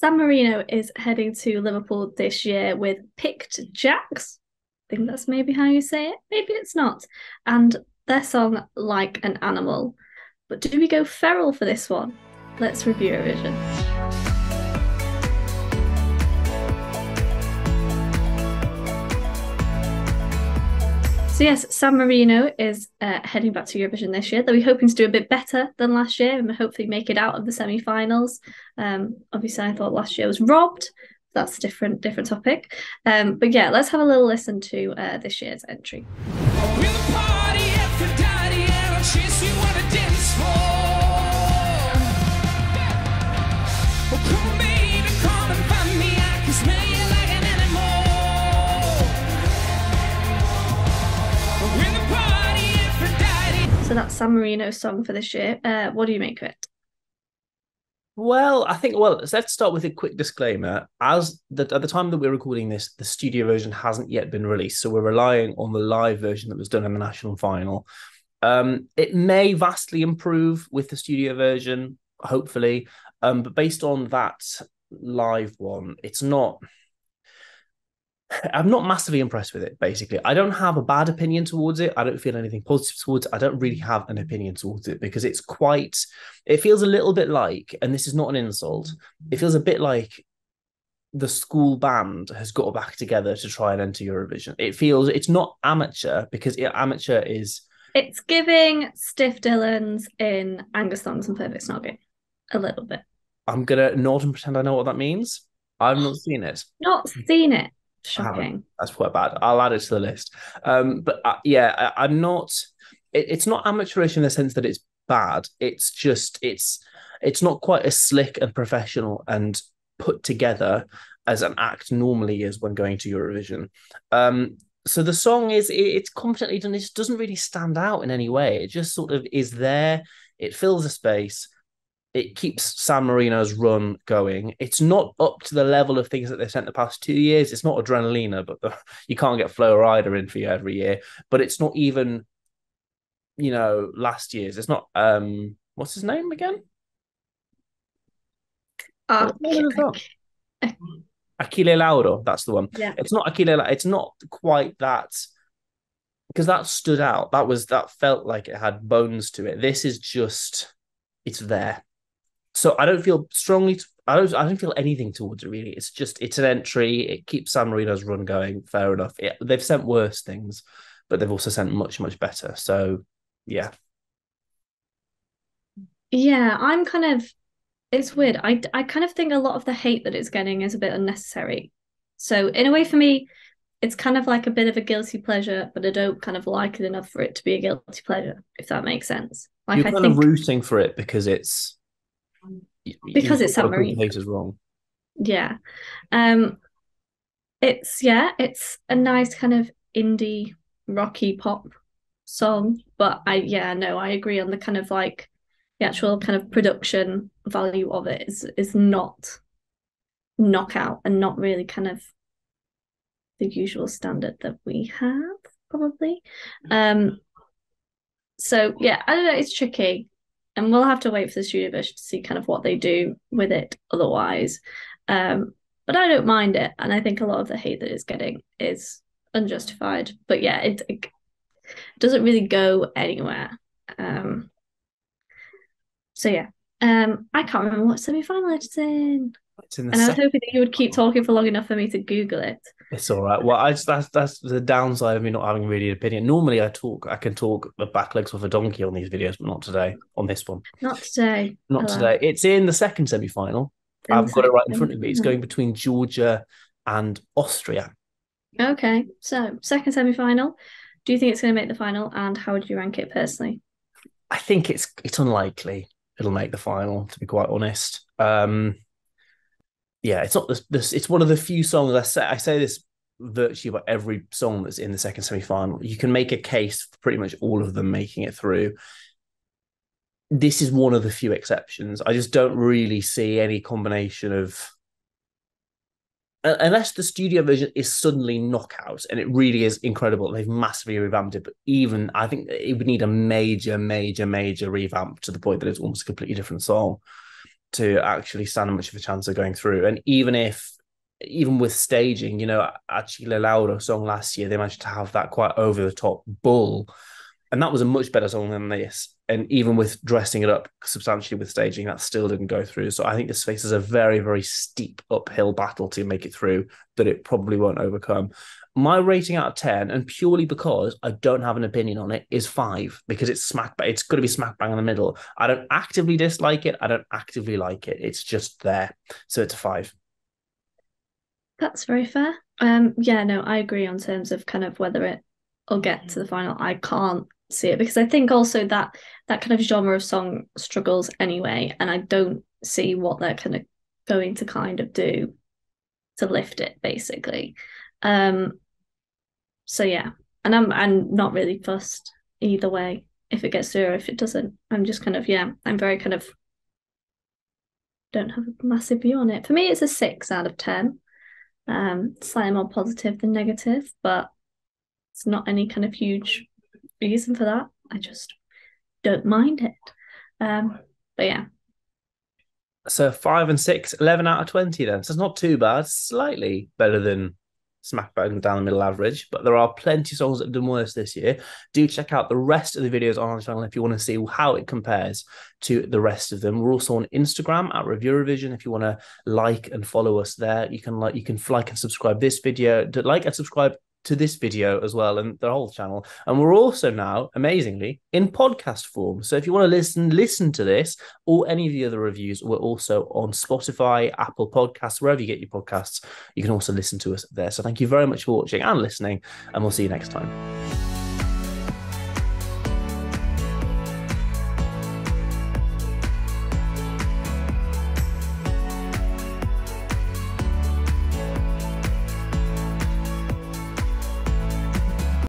San Marino is heading to Liverpool this year with Piqued Jacks. I think that's maybe how you say it. Maybe it's not. And their song Like an Animal. But do we go feral for this one? Let's review Eurovision. So yes, San Marino is heading back to Eurovision this year. They'll be hoping to do a bit better than last year and hopefully make it out of the semi-finals. Obviously, I thought last year was robbed. That's a different topic. But yeah, let's have a little listen to this year's entry. So that's San Marino's song for this year. What do you make of it? Well, let's start with a quick disclaimer. At the time that we're recording this, the studio version hasn't yet been released, so we're relying on the live version that was done in the national final. It may vastly improve with the studio version, hopefully, but based on that live one, I'm not massively impressed with it, basically. I don't have a bad opinion towards it. I don't feel anything positive towards it. I don't really have an opinion towards it because it feels a little bit like, and this is not an insult, it feels a bit like the school band has got back together to try and enter Eurovision. It's not amateur because amateur is... It's giving Stiff Dillons in Angus Thongs and Perfect Snogging a little bit. I'm going to nod and pretend I know what that means. I've not seen it. Not seen it. Shocking. That's quite bad. I'll add it to the list. I'm not. It's not amateurish in the sense that it's bad. It's just it's not quite as slick and professional and put together as an act normally is when going to Eurovision. So the song it's competently done. It doesn't really stand out in any way. It just sort of is there. It fills a space. It keeps San Marino's run going. It's not up to the level of things that they've sent the past 2 years. It's not Adrenalina, but you can't get Flo Rida in for you every year. But it's not even, last year's. It's not, what's his name again? Achille Lauro, that's the one. Yeah. It's not Achille, it's not quite that, because that stood out. That felt like it had bones to it. This is just, it's there. So I don't feel strongly. I don't feel anything towards it really. It's an entry. It keeps San Marino's run going. Fair enough. They've sent worse things, but they've also sent much better. So yeah. Yeah, it's weird. I kind of think a lot of the hate that it's getting is a bit unnecessary. So in a way, for me, it's kind of like a bit of a guilty pleasure, but I don't kind of like it enough for it to be a guilty pleasure, if that makes sense. Like You're kind of rooting for it because it's San Marino. The is wrong. Yeah. It's a nice kind of indie rocky pop song, but I agree on the kind of like the actual kind of production value of it is not knockout and not really kind of the usual standard that we have probably. So yeah, I don't know, it's tricky. And we'll have to wait for the studio version to see kind of what they do with it otherwise. But I don't mind it. And I think a lot of the hate that it's getting is unjustified. But yeah, it doesn't really go anywhere. So yeah, I can't remember what semi-final it's in. And I was hoping that you would keep talking for long enough for me to Google it. It's all right. Well, that's the downside of me not having really an opinion. Normally, I can talk the back legs of a donkey on these videos, but not today on this one. Not today. Not today. It's in the second semi-final. I've got it right in front of me. It's going between Georgia and Austria. Okay, so second semi-final. Do you think it's going to make the final? And how would you rank it personally? I think it's unlikely it'll make the final, to be quite honest. Yeah, it's not this. It's one of the few songs I say this virtually about every song that's in the second semi-final. You can make a case for pretty much all of them making it through. This is one of the few exceptions. I just don't really see any combination of, unless the studio version is suddenly knockout and it really is incredible. They've massively revamped it, but even I think it would need a major revamp to the point that it's almost a completely different song. to actually stand much of a chance of going through. And even with staging, you know, actually Lauro song last year, they managed to have that quite over the top bull. And that was a much better song than this. And even with dressing it up substantially with staging, that still didn't go through. So I think this faces a very, very steep uphill battle to make it through that it probably won't overcome. My rating out of 10, and purely because I don't have an opinion on it, is 5, because it's it's going to be smack bang in the middle. I don't actively dislike it. I don't actively like it. It's just there. So it's a 5. That's very fair. Yeah, no, I agree on terms of kind of whether it'll get to the final. I can't see it because I think also that kind of genre of song struggles anyway, and I don't see what they're kind of going to kind of do to lift it, basically. So yeah, and I'm not really fussed either way if it gets through or if it doesn't. I'm just kind of I'm very kind of don't have a massive view on it. For me, it's a 6 out of 10. Slightly more positive than negative, but it's not any kind of huge reason for that. I just don't mind it. But yeah. So 5 and 6, 11 out of 20 then. So it's not too bad. Slightly better than smack bang down the middle average, but there are plenty of songs that have done worse this year. Do check out the rest of the videos on our channel if you want to see how it compares to the rest of them. We're also on Instagram at Eurovision if you want to like and follow us there. You can like and subscribe this video, like and subscribe to this video as well, and the whole channel. And we're also now, amazingly, in podcast form. So if you want to listen to this or any of the other reviews, we're also on Spotify, Apple Podcasts, wherever you get your podcasts. You can also listen to us there. So thank you very much for watching and listening, and we'll see you next time.